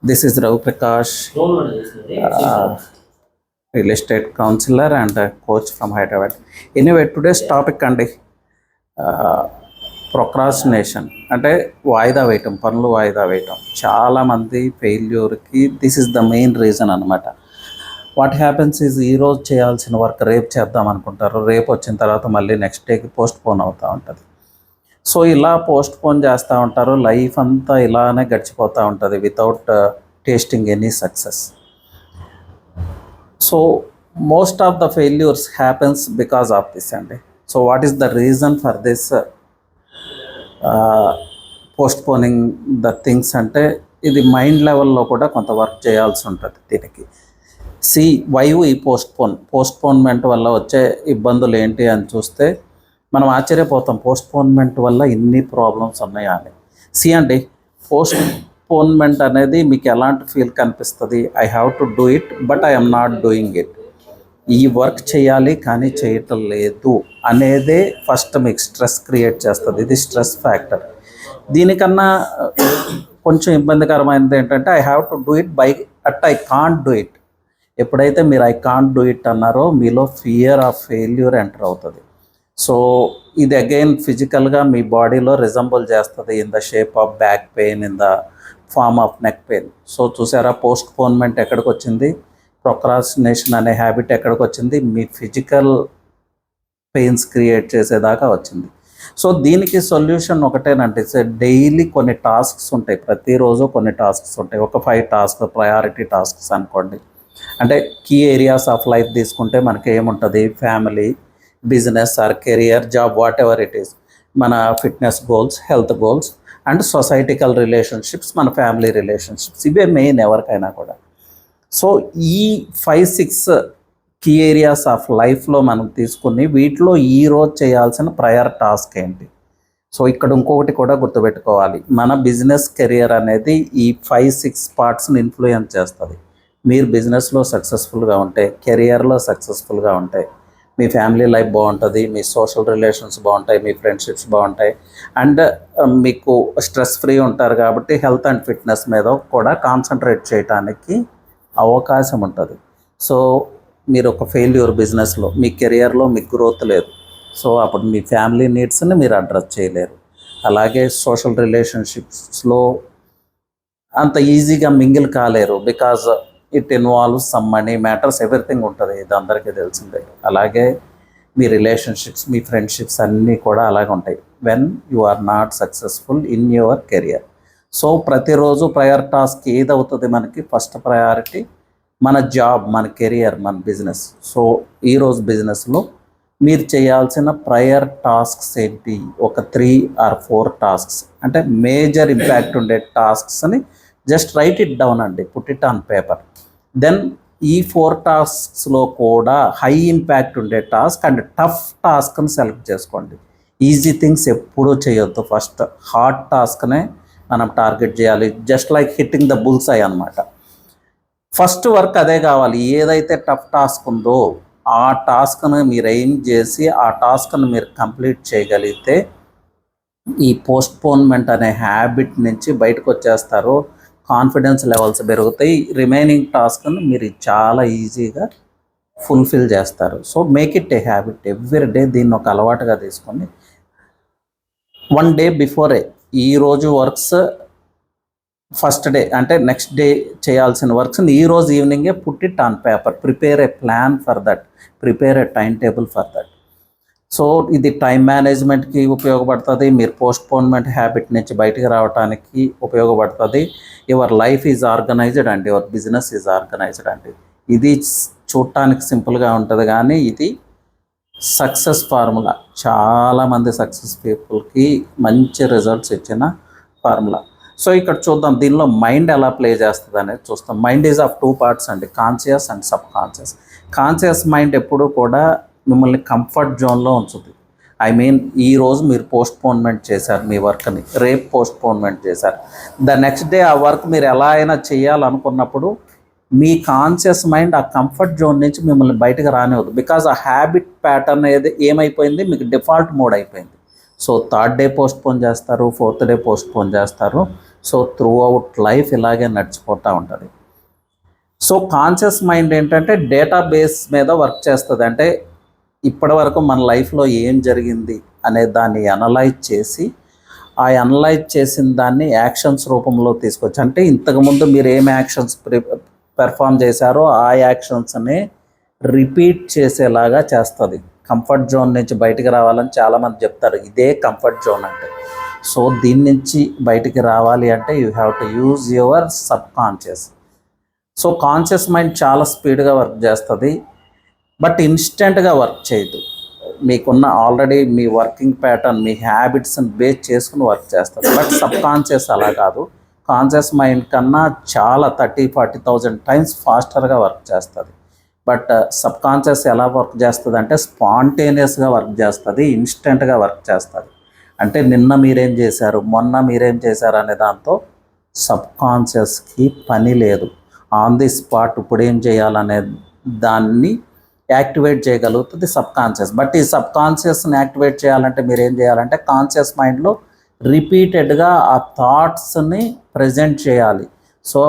This is Ravi Prakash, real estate counselor and a coach from Hyderabad. Anyway, today's topic అండి procrastination అంటే వాయిదా వేయటం, పనులు వాయిదా వేయటం. చాలామంది ఫెయిల్యూర్కి this is the main reason అనమాట. వాట్ హ్యాపెన్స్ ఈజ్ ఈరోజు చేయాల్సిన వర్క్ రేపు చేద్దాం అనుకుంటారు, రేపు వచ్చిన తర్వాత మళ్ళీ నెక్స్ట్ డేకి పోస్ట్ పోన్ అవుతూ ఉంటుంది. సో ఇలా పోస్ట్ పోన్ చేస్తూ ఉంటారు, లైఫ్ అంతా ఇలానే గడిచిపోతూ ఉంటుంది without tasting any success. So most of the failures happens because of this అండి. So what is the reason for this postponing the things అంటే ఇది మైండ్ లెవెల్లో కూడా కొంత వర్క్ చేయాల్సి ఉంటుంది దీనికి. వై ఈ పోస్ట్పోన్మెంట్ వల్ల వచ్చే ఇబ్బందులు ఏంటి అని చూస్తే మనం ఆశ్చర్యపోతాం, పోస్ట్పోన్మెంట్ వల్ల ఇన్ని ప్రాబ్లమ్స్ ఉన్నాయా అని. అండి, పోస్ట్పోన్మెంట్ అనేది మీకు ఎలాంటి ఫీల్ కనిపిస్తుంది? I have to do it but I'm not doing it. ఈ వర్క్ చేయాలి కానీ చేయటం లేదు అనేదే ఫస్ట్ మీకు స్ట్రెస్ క్రియేట్ చేస్తుంది. ఇది స్ట్రెస్ ఫ్యాక్టర్. దీనికన్నా కొంచెం ఇబ్బందికరమైనది ఏంటంటే I have to do it I can't do it. ఎప్పుడైతే మీరు ఐ కాంట్ డూ ఇట్ అన్నారో మీలో ఫియర్ ఆఫ్ ఫెయిల్యూర్ ఎంటర్ అవుతుంది. సో ఇది అగైన్ ఫిజికల్గా మీ బాడీలో రిజంబుల్ చేస్తుంది in the shape of back pain, in the form of neck pain. So చూసారా, పోస్ట్పోన్మెంట్ ఎక్కడికి వచ్చింది? ప్రొక్రాస్టినేషన్ అనే హ్యాబిట్ ఎక్కడికి వచ్చింది? మీ ఫిజికల్ పెయిన్స్ క్రియేట్ చేసేదాకా వచ్చింది. సో దీనికి సొల్యూషన్ ఒకటేనంటే డైలీ కొన్ని టాస్క్స్ ఉంటాయి, ప్రతిరోజు కొన్ని టాస్క్స్ ఉంటాయి. ఒక 5 టాస్క్ ప్రయారిటీ టాస్క్స్ అనుకోండి. అంటే కీ ఏరియాస్ ఆఫ్ లైఫ్ తీసుకుంటే మనకి ఏముంటుంది? Family, business or career, job, whatever it is. మన fitness goals, health goals and societal relationships, మన ఫ్యామిలీ రిలేషన్షిప్స్, ఇవే మెయిన్ ఎవరికైనా కూడా. సో ఈ 5-6 కీ ఏరియాస్ ఆఫ్ లైఫ్లో మనం తీసుకుని వీటిలో ఈరోజు చేయాల్సిన ప్రయర్ టాస్క్ ఏంటి? సో ఇక్కడ ఇంకొకటి కూడా గుర్తుపెట్టుకోవాలి, మన బిజినెస్ కెరియర్ అనేది ఈ 5-6 పార్ట్స్ని ఇన్ఫ్లుయెన్స్ చేస్తుంది. మీరు బిజినెస్లో సక్సెస్ఫుల్గా ఉంటే, కెరియర్లో సక్సెస్ఫుల్గా ఉంటే, మీ ఫ్యామిలీ లైఫ్ బాగుంటుంది, మీ సోషల్ రిలేషన్స్ బాగుంటాయి, మీ ఫ్రెండ్షిప్స్ బాగుంటాయి, అండ్ మీకు స్ట్రెస్ ఫ్రీ ఉంటారు. కాబట్టి హెల్త్ అండ్ ఫిట్నెస్ మీద కూడా కాన్సన్ట్రేట్ చేయడానికి అవకాశం ఉంటుంది. సో మీరు ఒక ఫెయిల్యూర్ బిజినెస్లో, మీ కెరియర్లో మీకు గ్రోత్ లేదు, సో అప్పుడు మీ ఫ్యామిలీ నీడ్స్ని మీరు అడ్రస్ చేయలేరు. అలాగే సోషల్ రిలేషన్షిప్స్లో అంత ఈజీగా మింగిల్ కాలేరు, because it involves some money matters, everything ఉంటుంది, ఇది అందరికీ తెలిసిందే. అలాగే మీ రిలేషన్షిప్స్, మీ ఫ్రెండ్షిప్స్ అన్నీ కూడా అలాగే ఉంటాయి when you are not successful in your career. So ప్రతిరోజు ప్రయర్ టాస్క్ ఏదవుతుంది మనకి? ఫస్ట్ ప్రయారిటీ మన జాబ్, మన కెరియర్, మన బిజినెస్. సో ఈరోజు బిజినెస్లో మీరు చేయాల్సిన ప్రయర్ టాస్క్స్ ఏంటి? ఒక 3 or 4 టాస్క్స్, అంటే మేజర్ ఇంపాక్ట్ ఉండే టాస్క్స్ని జస్ట్ రైట్ ఇట్ డౌన్ అండి, put it on paper. Then ఈ 4 టాస్క్స్లో కూడా హై ఇంపాక్ట్ ఉండే టాస్క్ అండ్ టఫ్ టాస్క్ని సెలెక్ట్ చేసుకోండి. ఈజీ థింగ్స్ ఎప్పుడూ చేయొద్దు, ఫస్ట్ హార్డ్ టాస్క్నే మనం టార్గెట్ చేయాలి. Just like hitting the bull's eye అనమాట. ఫస్ట్ వర్క్ అదే కావాలి. ఏదైతే టఫ్ టాస్క్ ఉందో ఆ టాస్క్ను మీరు ఎయిమ్ చేసి ఆ టాస్క్ను మీరు కంప్లీట్ చేయగలిగితే ఈ పోస్ట్పోన్మెంట్ అనే హ్యాబిట్ నుంచి బయటకు వచ్చేస్తారు. కాన్ఫిడెన్స్ లెవెల్స్ పెరుగుతాయి. రిమైనింగ్ టాస్క్ను మీరు చాలా ఈజీగా ఫుల్ఫిల్ చేస్తారు. So make it a habit every day. దీన్ని ఒక అలవాటుగా తీసుకొని 1 day బిఫోరే ఈరోజు వర్క్స్, ఫస్ట్ డే అంటే నెక్స్ట్ డే చేయాల్సిన వర్క్స్ని ఈరోజు ఈవినింగే put it on paper. Prepare a plan for that, prepare a time table for that. So ఇది టైం మేనేజ్మెంట్కి ఉపయోగపడుతుంది, మీరు పోస్ట్పోన్మెంట్ హ్యాబిట్ నుంచి బయటకు రావడానికి ఉపయోగపడుతుంది. Your life is organised and your business is organised అండి. ఇది చూడటానికి సింపుల్గా ఉంటుంది కానీ ఇది సక్సెస్ ఫార్ములా. చాలామంది సక్సెస్ పీపుల్కి మంచి రిజల్ట్స్ ఇచ్చిన ఫార్ములా. సో ఇక్కడ చూద్దాం దీనిలో మైండ్ ఎలా ప్లే చేస్తుంది అనేది చూస్తాం. మైండ్ ఈజ్ ఆఫ్ 2 parts అండి, conscious and sub conscious. Conscious mind ఎప్పుడూ కూడా మిమ్మల్ని కంఫర్ట్ జోన్లో ఉంచుతుంది. ఐ మీన్ ఈరోజు మీరు పోస్ట్పోన్మెంట్ చేశారు మీ వర్క్ని, రేపు పోస్ట్పోన్మెంట్ చేశారు, ద నెక్స్ట్ డే ఆ వర్క్ మీరు ఎలా అయినా చేయాలనుకున్నప్పుడు మీ కాన్షియస్ మైండ్ ఆ కంఫర్ట్ జోన్ నుంచి మిమ్మల్ని బయటకు రానివ్వదు. బికాజ్ ఆ హ్యాబిట్ ప్యాటర్న్ ఏమైపోయింది, మీకు డిఫాల్ట్ మోడ్ అయిపోయింది. సో థర్డ్ డే పోస్ట్పోన్ చేస్తారు, ఫోర్త్ డే పోస్ట్పోన్ చేస్తారు. సో త్రూ అవుట్ లైఫ్ ఇలాగే నడిచిపోతూ ఉంటుంది. సో కాన్షియస్ మైండ్ ఏంటంటే డేటాబేస్ మీద వర్క్ చేస్తుంది. అంటే ఇప్పటి వరకు మన లైఫ్లో ఏం జరిగింది అనే దాన్ని అనలైజ్ చేసి, ఆ అనలైజ్ చేసిన దాన్ని యాక్షన్స్ రూపంలో తీసుకొచ్చి, అంటే ఇంతకుముందు మీరు ఏం యాక్షన్స్ పెర్ఫామ్ చేశారో ఆ యాక్షన్స్ని రిపీట్ చేసేలాగా చేస్తుంది. కంఫర్ట్ జోన్ నుంచి బయటికి రావాలని చాలామంది చెప్తారు, ఇదే కంఫర్ట్ జోన్ అంటే. సో దీని నుంచి బయటికి రావాలి అంటే you have to use your sub conscious. So conscious mind చాలా స్పీడ్గా వర్క్ చేస్తుంది, బట్ ఇన్స్టెంట్గా వర్క్ చేయదు. మీకున్న ఆల్రెడీ మీ వర్కింగ్ ప్యాటర్న్, మీ హ్యాబిట్స్ని బేస్ చేసుకుని వర్క్ చేస్తుంది. బట్ సబ్ కాన్షియస్ అలా కాదు. కాన్షియస్ మైండ్ కన్నా చాలా 30,000-40,000 టైమ్స్ ఫాస్టర్గా వర్క్ చేస్తుంది. బట్ సబ్ కాన్షియస్ ఎలా వర్క్ చేస్తుంది అంటే స్పాంటేనియస్గా వర్క్ చేస్తుంది, ఇన్స్టెంట్గా వర్క్ చేస్తుంది. అంటే నిన్న మీరేం చేశారు, మొన్న మీరేం చేశారు అనే దాంతో సబ్ కాన్షియస్కి పని లేదు. ఆన్ ది స్పాట్ ఇప్పుడు ఏం చేయాలనే దాన్ని యాక్టివేట్ చేయగలుగుతుంది సబ్ కాన్షియస్. బట్ ఈ సబ్ కాన్షియస్ని యాక్టివేట్ చేయాలంటే మీరు ఏం చేయాలంటే కాన్షియస్ మైండ్లో రిపీటెడ్గా ఆ థాట్స్ని ప్రజెంట్ చేయాలి. సో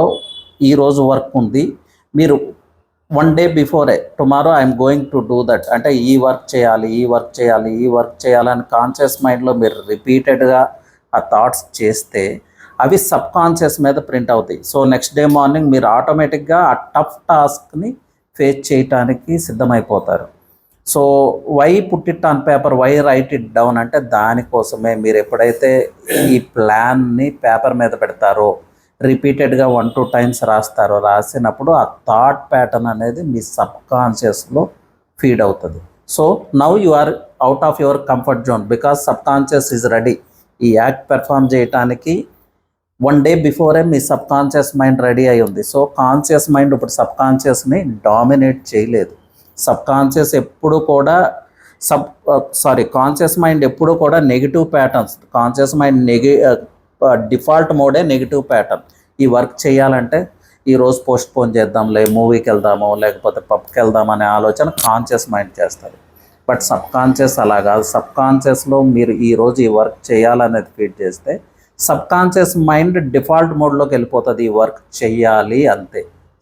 ఈరోజు వర్క్ ఉంది, మీరు 1 day before tomorrow I'm going to do that, అంటే ఈ వర్క్ చేయాలి, ఈ వర్క్ చేయాలి, ఈ వర్క్ చేయాలని కాన్షియస్ మైండ్లో మీరు రిపీటెడ్గా ఆ థాట్స్ చేస్తే అవి సబ్ కాన్షియస్ మీద ప్రింట్ అవుతాయి. సో నెక్స్ట్ డే మార్నింగ్ మీరు ఆటోమేటిక్గా ఆ టఫ్ టాస్క్ని ఫేస్ చేయటానికి సిద్ధమైపోతారు. So why put it on paper, why write it down అంటే దానికోసమే. మీరు ఎప్పుడైతే ఈ ప్లాన్ని పేపర్ మీద పెడతారో, రిపీటెడ్గా 1-2 times రాస్తారో, రాసినప్పుడు ఆ థాట్ ప్యాటర్న్ అనేది మీ సబ్ కాన్షియస్లో ఫీడ్ అవుతుంది. So now you are out of your comfort zone because subconscious is ready. ఈ యాక్ట్ పెర్ఫామ్ చేయటానికి 1 day బిఫోరే మీ సబ్ కాన్షియస్ మైండ్ రెడీ అయి ఉంది. సో కాన్షియస్ మైండ్ ఇప్పుడు సబ్ కాన్షియస్ని డామినేట్ చేయలేదు. సబ్ కాన్షియస్ ఎప్పుడు కూడా కాన్షియస్ మైండ్ ఎప్పుడు కూడా negative patterns, conscious mind default మోడే నెగిటివ్ ప్యాటర్న్. ఈ వర్క్ చేయాలంటే ఈరోజు పోస్ట్పోన్ చేద్దాంలే, మూవీకి వెళ్దాము, లేకపోతే పబ్కి వెళ్దాం అనే ఆలోచన కాన్షియస్ మైండ్ చేస్తుంది. బట్ సబ్ కాన్షియస్ అలా కాదు. సబ్ కాన్షియస్లో మీరు ఈరోజు ఈ వర్క్ చేయాలనేది ఫీడ్ చేస్తే సబ్ కాన్షియస్ మైండ్ డిఫాల్ట్ మోడ్లోకి వెళ్ళిపోతుంది, ఈ వర్క్ చెయ్యాలి అంతే,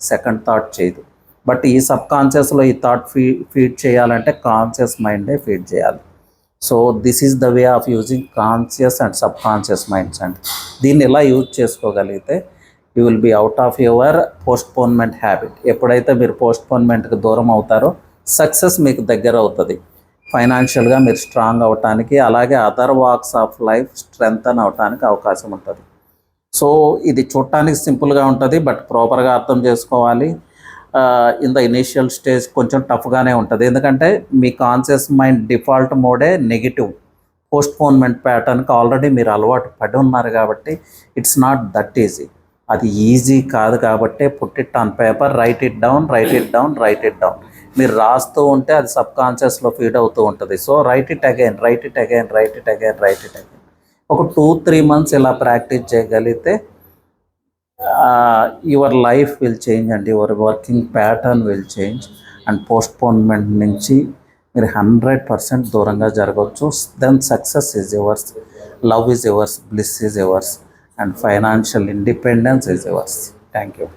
సెకండ్ థాట్ చేయదు. బట్ ఈ సబ్ కాన్షియస్లో ఈ థాట్ ఫీడ్ చేయాలంటే కాన్షియస్ మైండే ఫీడ్ చేయాలి. So this is the way of using conscious and subconscious minds. And దీన్ని ఎలా యూజ్ చేసుకోగలిగితే you will be out of your postponement habit. ఎప్పుడైతే మీరు పోస్ట్పోన్మెంట్కి దూరం అవుతారో సక్సెస్ మీకు దగ్గర అవుతుంది. ఫైనాన్షియల్గా మీరు స్ట్రాంగ్ అవటానికి, అలాగే other walks of life strengthen అవటానికి అవకాశం ఉంటుంది. సో ఇది చూడటానికి సింపుల్గా ఉంటుంది, బట్ ప్రాపర్గా అర్థం చేసుకోవాలి. ఇన్ ద ఇనీషియల్ స్టేజ్ కొంచెం టఫ్గానే ఉంటుంది, ఎందుకంటే మీ కాన్షియస్ మైండ్ డిఫాల్ట్ మోడే నెగిటివ్. పోస్ట్పోన్మెంట్ ప్యాటర్న్కి ఆల్రెడీ మీరు అలవాటు పడి ఉన్నారు కాబట్టి ఇట్స్ నాట్ దట్ ఈజీ. అది ఈజీ కాదు కాబట్టి put it on paper, write it down, write it down, write it down. మీరు రాస్తూ ఉంటే అది సబ్ కాన్షియస్లో ఫీడ్ అవుతూ ఉంటుంది. So write it again, write it again, write it again, write it again. ఒక 2-3 months ఇలా ప్రాక్టీస్ చేయగలిగితే your life will change and your working pattern will change. And postponement నుంచి మీరు 100% దూరంగా జరగవచ్చు. Then success is yours, love is yours, bliss is yours, and financial independence is yours. Thank you.